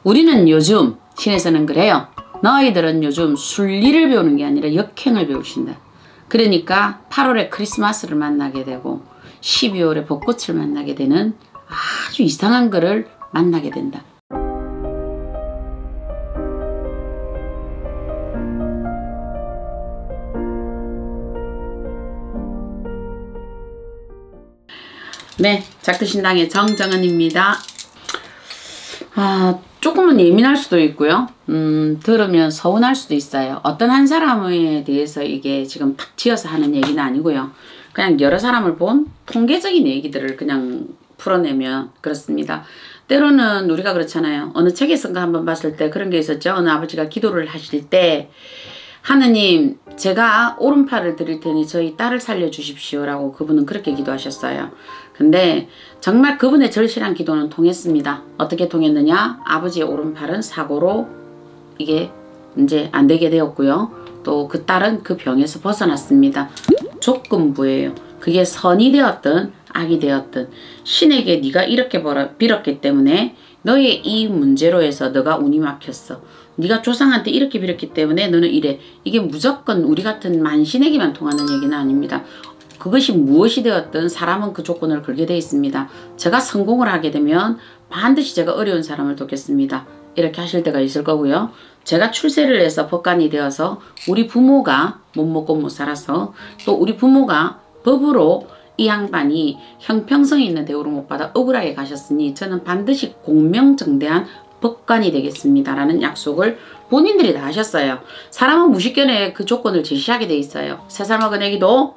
우리는 요즘 신에서는 그래요. 너희들은 요즘 순리를 배우는 게 아니라 역행을 배우신다. 그러니까 8월에 크리스마스를 만나게 되고 12월에 벚꽃을 만나게 되는 아주 이상한 거를 만나게 된다. 네, 작두신당의 정정은입니다. 조금은 예민할 수도 있고요. 들으면 서운할 수도 있어요. 어떤 한 사람에 대해서 이게 지금 탁 지어서 하는 얘기는 아니고요. 그냥 여러 사람을 본 통계적인 얘기들을 그냥 풀어내면 그렇습니다. 때로는 우리가 그렇잖아요. 어느 책에선가 한번 봤을 때 그런 게 있었죠. 어느 아버지가 기도를 하실 때 하느님, 제가 오른팔을 드릴 테니 저희 딸을 살려주십시오 라고 그분은 그렇게 기도하셨어요. 근데 정말 그분의 절실한 기도는 통했습니다. 어떻게 통했느냐? 아버지의 오른팔은 사고로 이게 이제 안 되게 되었고요. 또 그 딸은 그 병에서 벗어났습니다. 조건부예요. 그게 선이 되었든 악이 되었든 신에게 네가 이렇게 빌었기 때문에 너의 이 문제로 해서 너가 운이 막혔어. 네가 조상한테 이렇게 빌었기 때문에 너는 이래. 이게 무조건 우리 같은 만신에게만 통하는 얘기는 아닙니다. 그것이 무엇이 되었든 사람은 그 조건을 걸게 되어 있습니다. 제가 성공을 하게 되면 반드시 제가 어려운 사람을 돕겠습니다. 이렇게 하실 때가 있을 거고요. 제가 출세를 해서 법관이 되어서 우리 부모가 못 먹고 못 살아서 또 우리 부모가 법으로 이 양반이 형평성이 있는 대우를 못 받아 억울하게 가셨으니 저는 반드시 공명정대한 법관이 되겠습니다 라는 약속을 본인들이 다 하셨어요. 사람은 무식견에 그 조건을 제시하게 돼 있어요. 3살 먹은 애기도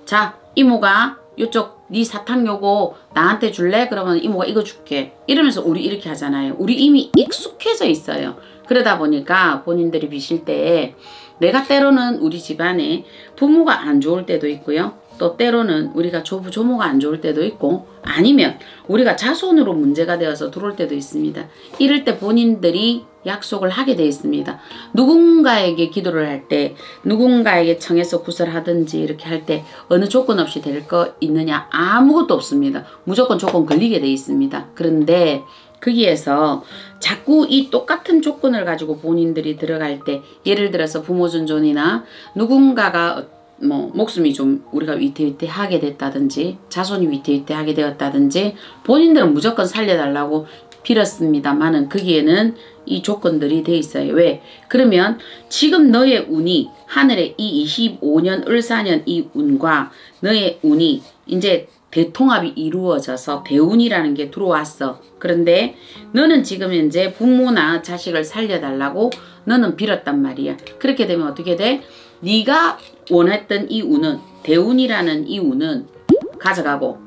자 이모가 요쪽 네 사탕 요거 나한테 줄래? 그러면 이모가 이거 줄게 이러면서 우리 이렇게 하잖아요. 우리 이미 익숙해져 있어요. 그러다 보니까 본인들이 비실 때 내가 때로는 우리 집안에 부모가 안 좋을 때도 있고요. 또 때로는 우리가 조부 조모가 안 좋을 때도 있고 아니면 우리가 자손으로 문제가 되어서 들어올 때도 있습니다. 이럴 때 본인들이 약속을 하게 되어 있습니다. 누군가에게 기도를 할 때 누군가에게 청해서 구설하든지 이렇게 할 때 어느 조건 없이 될 거 있느냐? 아무것도 없습니다. 무조건 조건 걸리게 되어 있습니다. 그런데 거기에서 자꾸 이 똑같은 조건을 가지고 본인들이 들어갈 때 예를 들어서 부모 존존이나 누군가가 목숨이 좀 우리가 위태위태하게 됐다든지 자손이 위태위태하게 되었다든지 본인들은 무조건 살려달라고 빌었습니다만은 거기에는 이 조건들이 돼 있어요. 왜? 그러면 지금 너의 운이 하늘에 이 25년 을사년 이 운과 너의 운이 이제 대통합이 이루어져서 대운이라는 게 들어왔어. 그런데 너는 지금 현재 부모나 자식을 살려달라고 너는 빌었단 말이야. 그렇게 되면 어떻게 돼? 네가 원했던 이 운은 대운이라는 이 운은 가져가고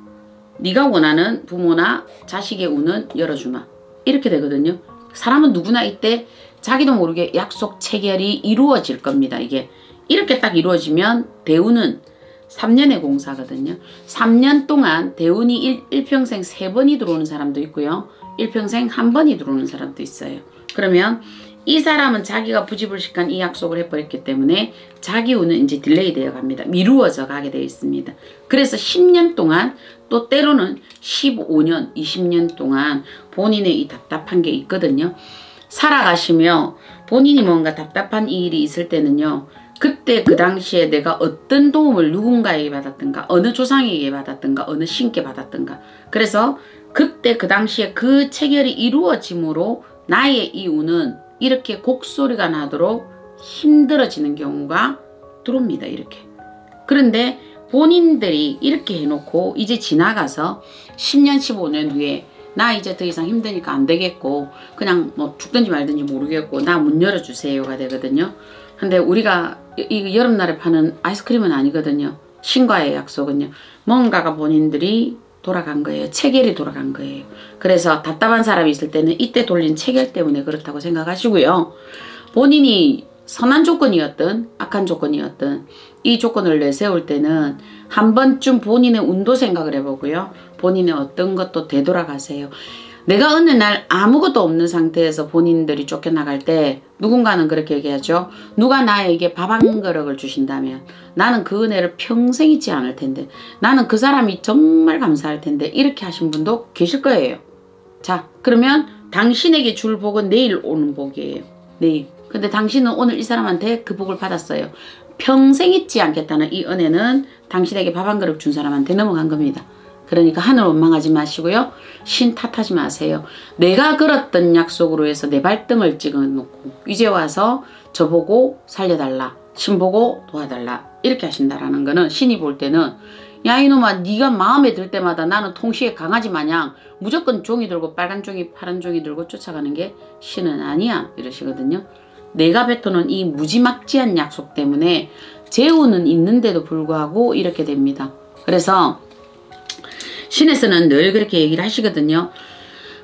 네가 원하는 부모나 자식의 운은 열어주마. 이렇게 되거든요. 사람은 누구나 이때 자기도 모르게 약속 체결이 이루어질 겁니다. 이게 이렇게 딱 이루어지면 대운은 3년의 공사거든요. 3년 동안 대운이 일평생 3번이 들어오는 사람도 있고요. 일평생 1번이 들어오는 사람도 있어요. 그러면 이 사람은 자기가 부지불식한 이 약속을 해버렸기 때문에 자기 운은 이제 딜레이 되어 갑니다. 미루어져 가게 되어 있습니다. 그래서 10년 동안 또 때로는 15년, 20년 동안 본인의 이 답답한 게 있거든요. 살아가시며 본인이 뭔가 답답한 일이 있을 때는요. 그때 그 당시에 내가 어떤 도움을 누군가에게 받았던가 어느 조상에게 받았던가 어느 신께 받았던가 그래서 그때 그 당시에 그 체결이 이루어짐으로 나의 이 운은 이렇게 곡소리가 나도록 힘들어지는 경우가 들어옵니다. 이렇게. 그런데 본인들이 이렇게 해놓고 이제 지나가서 10년 15년 후에 나 이제 더 이상 힘드니까 안 되겠고 그냥 뭐 죽든지 말든지 모르겠고 나 문 열어주세요가 되거든요. 근데 우리가 이 여름날에 파는 아이스크림은 아니거든요. 신과의 약속은요. 뭔가가 본인들이 돌아간 거예요. 체결이 돌아간 거예요. 그래서 답답한 사람이 있을 때는 이때 돌린 체결 때문에 그렇다고 생각하시고요. 본인이 선한 조건이었든 악한 조건이었든 이 조건을 내세울 때는 한 번쯤 본인의 운도 생각을 해보고요. 본인의 어떤 것도 되돌아가세요. 내가 어느 날 아무것도 없는 상태에서 본인들이 쫓겨나갈 때 누군가는 그렇게 얘기하죠. 누가 나에게 밥 한 그릇을 주신다면 나는 그 은혜를 평생 잊지 않을 텐데 나는 그 사람이 정말 감사할 텐데 이렇게 하신 분도 계실 거예요. 자, 그러면 당신에게 줄 복은 내일 오는 복이에요. 내일. 근데 당신은 오늘 이 사람한테 그 복을 받았어요. 평생 잊지 않겠다는 이 은혜는 당신에게 밥 한 그릇 준 사람한테 넘어간 겁니다. 그러니까 하늘 원망하지 마시고요. 신 탓하지 마세요. 내가 걸었던 약속으로 해서 내 발등을 찍어놓고 이제 와서 저보고 살려달라. 신 보고 도와달라. 이렇게 하신다라는 거는 신이 볼 때는 야 이놈아 네가 마음에 들 때마다 나는 통시에 강아지 마냥 무조건 종이 들고 빨간 종이 파란 종이 들고 쫓아가는 게 신은 아니야 이러시거든요. 내가 뱉어놓은 이 무지막지한 약속 때문에 재우는 있는데도 불구하고 이렇게 됩니다. 그래서 신에서는 늘 그렇게 얘기를 하시거든요.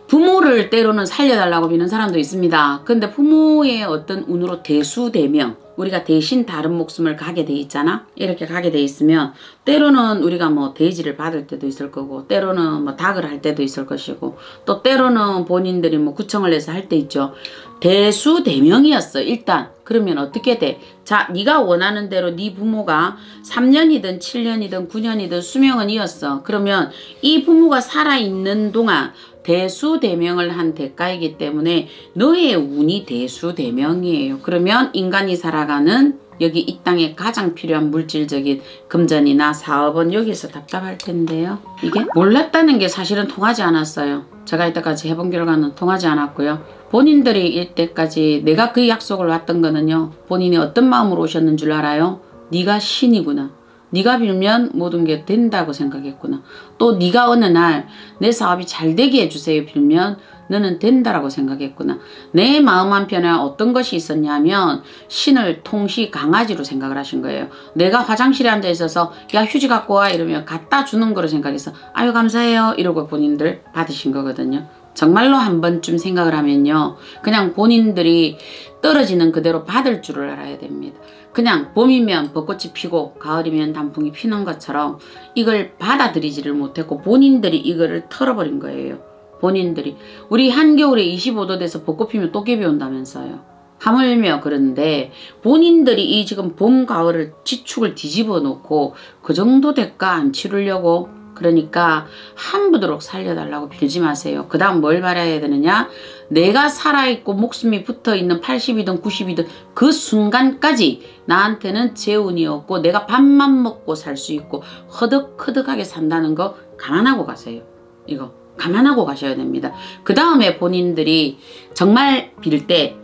부모를 때로는 살려달라고 비는 사람도 있습니다. 근데 부모의 어떤 운으로 대수대명 우리가 대신 다른 목숨을 가게 돼 있잖아. 이렇게 가게 돼 있으면 때로는 우리가 뭐 대지를 받을 때도 있을 거고 때로는 뭐 닭을 할 때도 있을 것이고 또 때로는 본인들이 뭐 구청을 내서 할 때 있죠. 대수대명이었어 일단. 그러면 어떻게 돼? 자, 네가 원하는 대로 네 부모가 3년이든 7년이든 9년이든 수명은 이었어. 그러면 이 부모가 살아있는 동안 대수대명을 한 대가이기 때문에 너의 운이 대수대명이에요. 그러면 인간이 살아가는 여기 이 땅에 가장 필요한 물질적인 금전이나 사업은 여기서 답답할 텐데요. 이게 몰랐다는 게 사실은 통하지 않았어요. 제가 이때까지 해본 결과는 통하지 않았고요. 본인들이 이때까지 내가 그 약속을 왔던 거는요. 본인이 어떤 마음으로 오셨는 줄 알아요? 네가 신이구나. 네가 빌면 모든 게 된다고 생각했구나. 또 네가 어느 날 내 사업이 잘 되게 해주세요 빌면 너는 된다라고 생각했구나. 내 마음 한편에 어떤 것이 있었냐면 신을 통시 강아지로 생각을 하신 거예요. 내가 화장실에 앉아 있어서 야 휴지 갖고 와 이러면 갖다 주는 거로 생각해서 아유 감사해요 이러고 본인들 받으신 거거든요. 정말로 한 번쯤 생각을 하면요. 그냥 본인들이 떨어지는 그대로 받을 줄을 알아야 됩니다. 그냥 봄이면 벚꽃이 피고 가을이면 단풍이 피는 것처럼 이걸 받아들이지를 못했고 본인들이 이거를 털어버린 거예요. 본인들이. 우리 한겨울에 25도 돼서 벚꽃 피면 또개비 온다면서요. 하물며 그런데 본인들이 이 지금 봄 가을을 지축을 뒤집어 놓고 그 정도 대가 안 치르려고 그러니까 한부도록 살려달라고 빌지 마세요. 그 다음 뭘 바라야 되느냐? 내가 살아있고 목숨이 붙어있는 80이든 90이든 그 순간까지 나한테는 재운이 없고 내가 밥만 먹고 살 수 있고 허덕허덕하게 산다는 거 감안하고 가세요. 이거 감안하고 가셔야 됩니다. 그 다음에 본인들이 정말 빌 때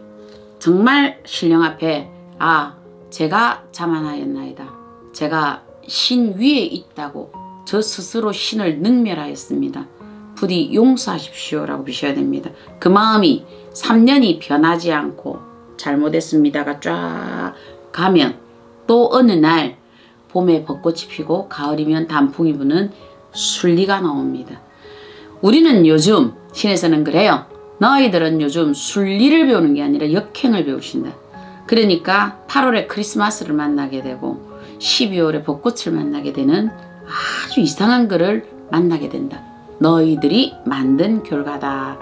정말 신령 앞에 아 제가 자만하였나이다. 제가 신 위에 있다고 저 스스로 신을 능멸하였습니다. 부디 용서하십시오 라고 비셔야 됩니다. 그 마음이 3년이 변하지 않고 잘못했습니다가 쫙 가면 또 어느 날 봄에 벚꽃이 피고 가을이면 단풍이 부는 순리가 나옵니다. 우리는 요즘 신에서는 그래요. 너희들은 요즘 순리를 배우는 게 아니라 역행을 배우신다. 그러니까 8월에 크리스마스를 만나게 되고 12월에 벚꽃을 만나게 되는 아주 이상한 글을 만나게 된다. 너희들이 만든 결과다.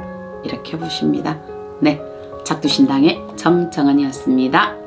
이렇게 보십니다. 네, 작두신당의 정정은이었습니다.